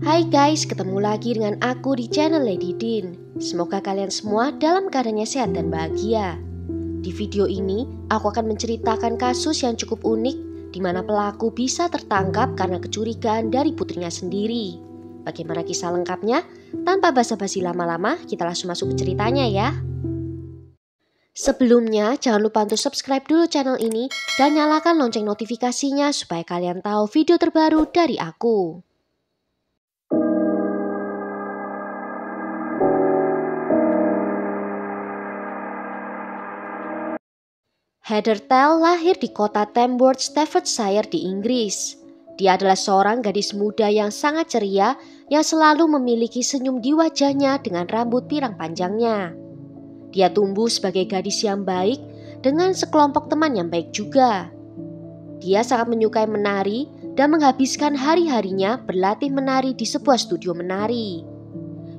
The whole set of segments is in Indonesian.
Hai guys, ketemu lagi dengan aku di channel Lady Din. Semoga kalian semua dalam keadaannya sehat dan bahagia. Di video ini, aku akan menceritakan kasus yang cukup unik di mana pelaku bisa tertangkap karena kecurigaan dari putrinya sendiri. Bagaimana kisah lengkapnya? Tanpa basa-basi lama-lama, kita langsung masuk ke ceritanya ya. Sebelumnya, jangan lupa untuk subscribe dulu channel ini dan nyalakan lonceng notifikasinya supaya kalian tahu video terbaru dari aku. Heather Tell lahir di kota Tamworth, Staffordshire di Inggris. Dia adalah seorang gadis muda yang sangat ceria yang selalu memiliki senyum di wajahnya dengan rambut pirang panjangnya. Dia tumbuh sebagai gadis yang baik dengan sekelompok teman yang baik juga. Dia sangat menyukai menari dan menghabiskan hari-harinya berlatih menari di sebuah studio menari.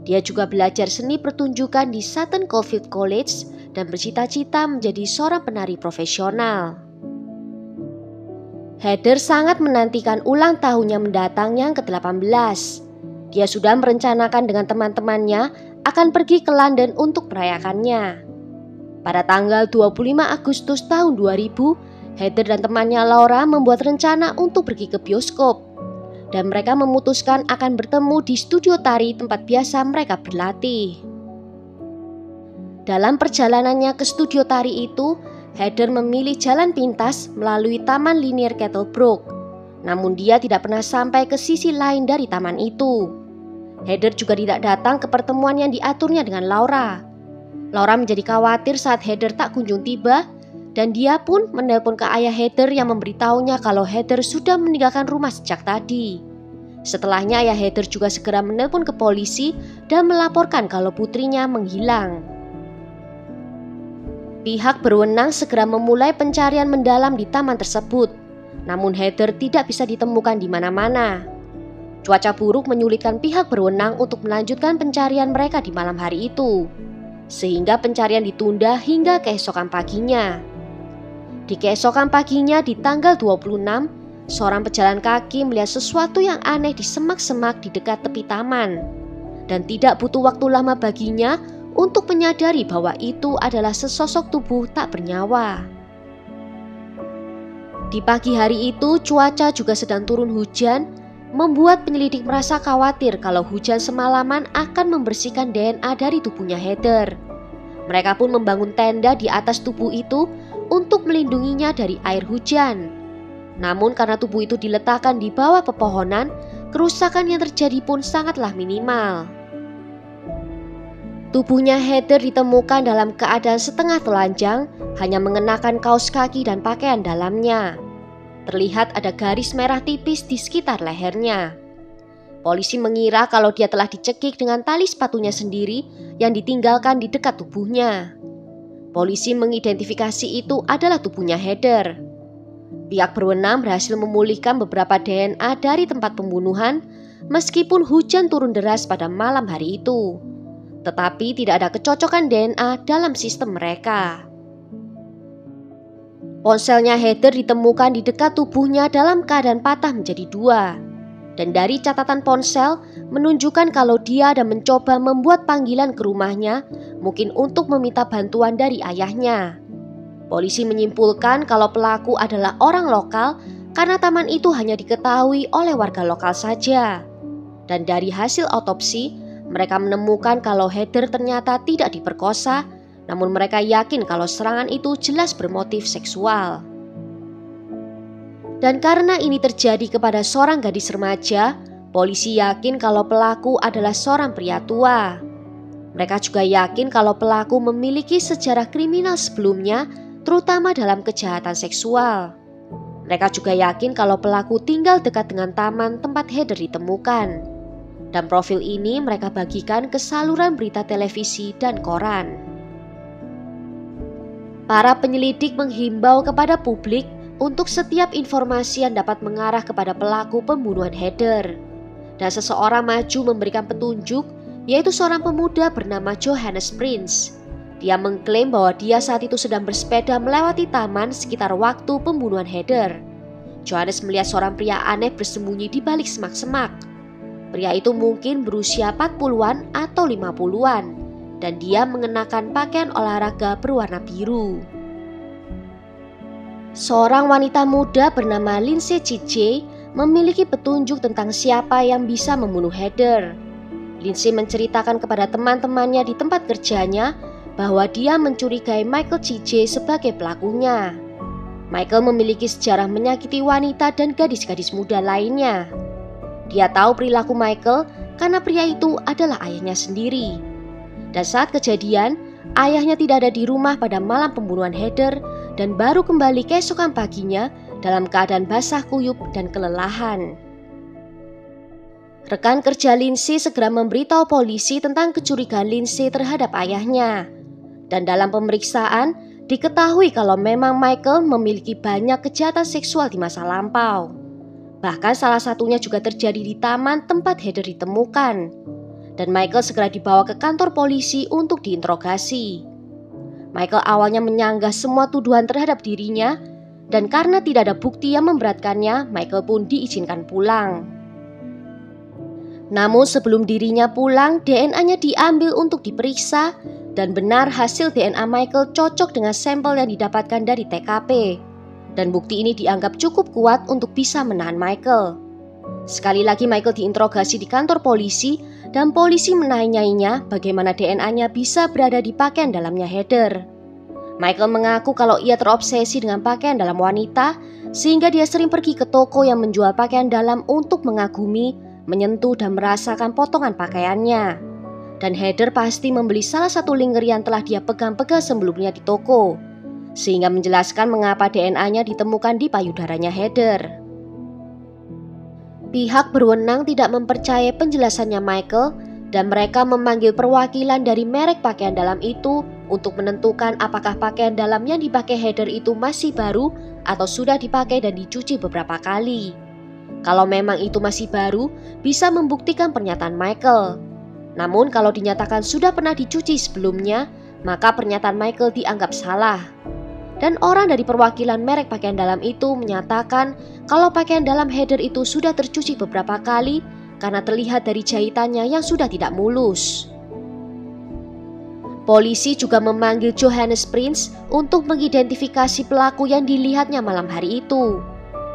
Dia juga belajar seni pertunjukan di Sutton Coldfield College dan bercita-cita menjadi seorang penari profesional. Heather sangat menantikan ulang tahunnya mendatang yang ke-18. Dia sudah merencanakan dengan teman-temannya akan pergi ke London untuk merayakannya. Pada tanggal 25 Agustus tahun 2000, Heather dan temannya Laura membuat rencana untuk pergi ke bioskop. Dan mereka memutuskan akan bertemu di studio tari tempat biasa mereka berlatih. Dalam perjalanannya ke studio tari itu, Heather memilih jalan pintas melalui Taman Linier Kettlebrook. Namun dia tidak pernah sampai ke sisi lain dari taman itu. Heather juga tidak datang ke pertemuan yang diaturnya dengan Laura. Laura menjadi khawatir saat Heather tak kunjung tiba, dan dia pun menelpon ke ayah Heather yang memberitahunya kalau Heather sudah meninggalkan rumah sejak tadi. Setelahnya ayah Heather juga segera menelpon ke polisi dan melaporkan kalau putrinya menghilang. Pihak berwenang segera memulai pencarian mendalam di taman tersebut. Namun Heather tidak bisa ditemukan di mana-mana. Cuaca buruk menyulitkan pihak berwenang untuk melanjutkan pencarian mereka di malam hari itu. Sehingga pencarian ditunda hingga keesokan paginya. Di keesokan paginya di tanggal 26, seorang pejalan kaki melihat sesuatu yang aneh di semak-semak di dekat tepi taman. Dan tidak butuh waktu lama baginya untuk menyadari bahwa itu adalah sesosok tubuh tak bernyawa. Di pagi hari itu cuaca juga sedang turun hujan, membuat penyelidik merasa khawatir kalau hujan semalaman akan membersihkan DNA dari tubuhnya Heather. Mereka pun membangun tenda di atas tubuh itu untuk melindunginya dari air hujan. Namun karena tubuh itu diletakkan di bawah pepohonan, kerusakan yang terjadi pun sangatlah minimal. Tubuhnya Heather ditemukan dalam keadaan setengah telanjang, hanya mengenakan kaos kaki dan pakaian dalamnya. Terlihat ada garis merah tipis di sekitar lehernya. Polisi mengira kalau dia telah dicekik dengan tali sepatunya sendiri yang ditinggalkan di dekat tubuhnya. Polisi mengidentifikasi itu adalah tubuhnya Heather. Pihak berwenang berhasil memulihkan beberapa DNA dari tempat pembunuhan meskipun hujan turun deras pada malam hari itu. Tetapi tidak ada kecocokan DNA dalam sistem mereka. Ponselnya Heather ditemukan di dekat tubuhnya dalam keadaan patah menjadi dua. Dan dari catatan ponsel menunjukkan kalau dia ada mencoba membuat panggilan ke rumahnya, mungkin untuk meminta bantuan dari ayahnya. Polisi menyimpulkan kalau pelaku adalah orang lokal karena taman itu hanya diketahui oleh warga lokal saja. Dan dari hasil otopsi, mereka menemukan kalau Heather ternyata tidak diperkosa, namun mereka yakin kalau serangan itu jelas bermotif seksual. Dan karena ini terjadi kepada seorang gadis remaja, polisi yakin kalau pelaku adalah seorang pria tua. Mereka juga yakin kalau pelaku memiliki sejarah kriminal sebelumnya, terutama dalam kejahatan seksual. Mereka juga yakin kalau pelaku tinggal dekat dengan taman tempat Heather ditemukan. Dan profil ini mereka bagikan ke saluran berita televisi dan koran. Para penyelidik menghimbau kepada publik untuk setiap informasi yang dapat mengarah kepada pelaku pembunuhan Heather. Dan seseorang maju memberikan petunjuk, yaitu seorang pemuda bernama Johannes Prince. Dia mengklaim bahwa dia saat itu sedang bersepeda melewati taman sekitar waktu pembunuhan Heather. Johannes melihat seorang pria aneh bersembunyi di balik semak-semak. Pria itu mungkin berusia 40-an atau 50-an dan dia mengenakan pakaian olahraga berwarna biru. Seorang wanita muda bernama Lindsay CJ memiliki petunjuk tentang siapa yang bisa membunuh Heather. Lindsay menceritakan kepada teman-temannya di tempat kerjanya bahwa dia mencurigai Michael CJ sebagai pelakunya. Michael memiliki sejarah menyakiti wanita dan gadis-gadis muda lainnya. Dia tahu perilaku Michael karena pria itu adalah ayahnya sendiri. Dan saat kejadian, ayahnya tidak ada di rumah pada malam pembunuhan Heather dan baru kembali keesokan paginya dalam keadaan basah kuyup dan kelelahan. Rekan kerja Lindsay segera memberitahu polisi tentang kecurigaan Lindsay terhadap ayahnya. Dan dalam pemeriksaan, diketahui kalau memang Michael memiliki banyak kejahatan seksual di masa lampau. Bahkan salah satunya juga terjadi di taman tempat Heather ditemukan. Dan Michael segera dibawa ke kantor polisi untuk diinterogasi. Michael awalnya menyanggah semua tuduhan terhadap dirinya, dan karena tidak ada bukti yang memberatkannya, Michael pun diizinkan pulang. Namun sebelum dirinya pulang, DNA-nya diambil untuk diperiksa, dan benar hasil DNA Michael cocok dengan sampel yang didapatkan dari TKP. Dan bukti ini dianggap cukup kuat untuk bisa menahan Michael. Sekali lagi Michael diinterogasi di kantor polisi, dan polisi menanyainya bagaimana DNA-nya bisa berada di pakaian dalamnya Heather. Michael mengaku kalau ia terobsesi dengan pakaian dalam wanita, sehingga dia sering pergi ke toko yang menjual pakaian dalam untuk mengagumi, menyentuh dan merasakan potongan pakaiannya. Dan Heather pasti membeli salah satu lingerie yang telah dia pegang-pegang sebelumnya di toko, sehingga menjelaskan mengapa DNA-nya ditemukan di payudaranya Heather. Pihak berwenang tidak mempercayai penjelasannya Michael dan mereka memanggil perwakilan dari merek pakaian dalam itu untuk menentukan apakah pakaian dalam yang dipakai Heather itu masih baru atau sudah dipakai dan dicuci beberapa kali. Kalau memang itu masih baru, bisa membuktikan pernyataan Michael. Namun kalau dinyatakan sudah pernah dicuci sebelumnya, maka pernyataan Michael dianggap salah. Dan orang dari perwakilan merek pakaian dalam itu menyatakan kalau pakaian dalam Heather itu sudah tercuci beberapa kali karena terlihat dari jahitannya yang sudah tidak mulus. Polisi juga memanggil Johannes Prince untuk mengidentifikasi pelaku yang dilihatnya malam hari itu.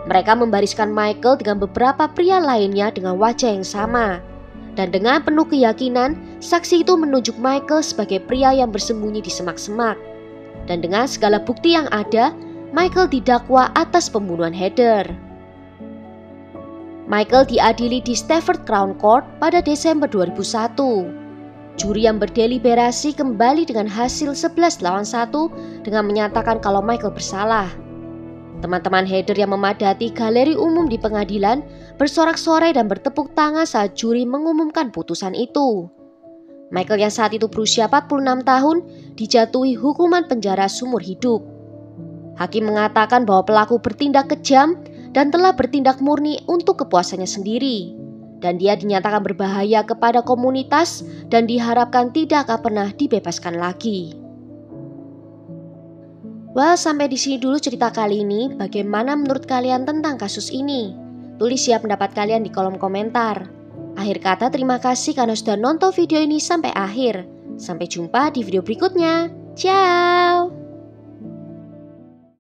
Mereka membariskan Michael dengan beberapa pria lainnya dengan wajah yang sama. Dan dengan penuh keyakinan, saksi itu menunjuk Michael sebagai pria yang bersembunyi di semak-semak. Dan dengan segala bukti yang ada, Michael didakwa atas pembunuhan Heather. Michael diadili di Stafford Crown Court pada Desember 2001. Juri yang berdeliberasi kembali dengan hasil 11-1 dengan menyatakan kalau Michael bersalah. Teman-teman Heather yang memadati galeri umum di pengadilan bersorak-sorai dan bertepuk tangan saat juri mengumumkan putusan itu. Michael yang saat itu berusia 46 tahun dijatuhi hukuman penjara seumur hidup. Hakim mengatakan bahwa pelaku bertindak kejam dan telah bertindak murni untuk kepuasannya sendiri. Dan dia dinyatakan berbahaya kepada komunitas dan diharapkan tidak akan pernah dibebaskan lagi. Well, sampai di sini dulu cerita kali ini. Bagaimana menurut kalian tentang kasus ini? Tulis ya pendapat kalian di kolom komentar. Akhir kata, terima kasih karena sudah nonton video ini sampai akhir. Sampai jumpa di video berikutnya. Ciao!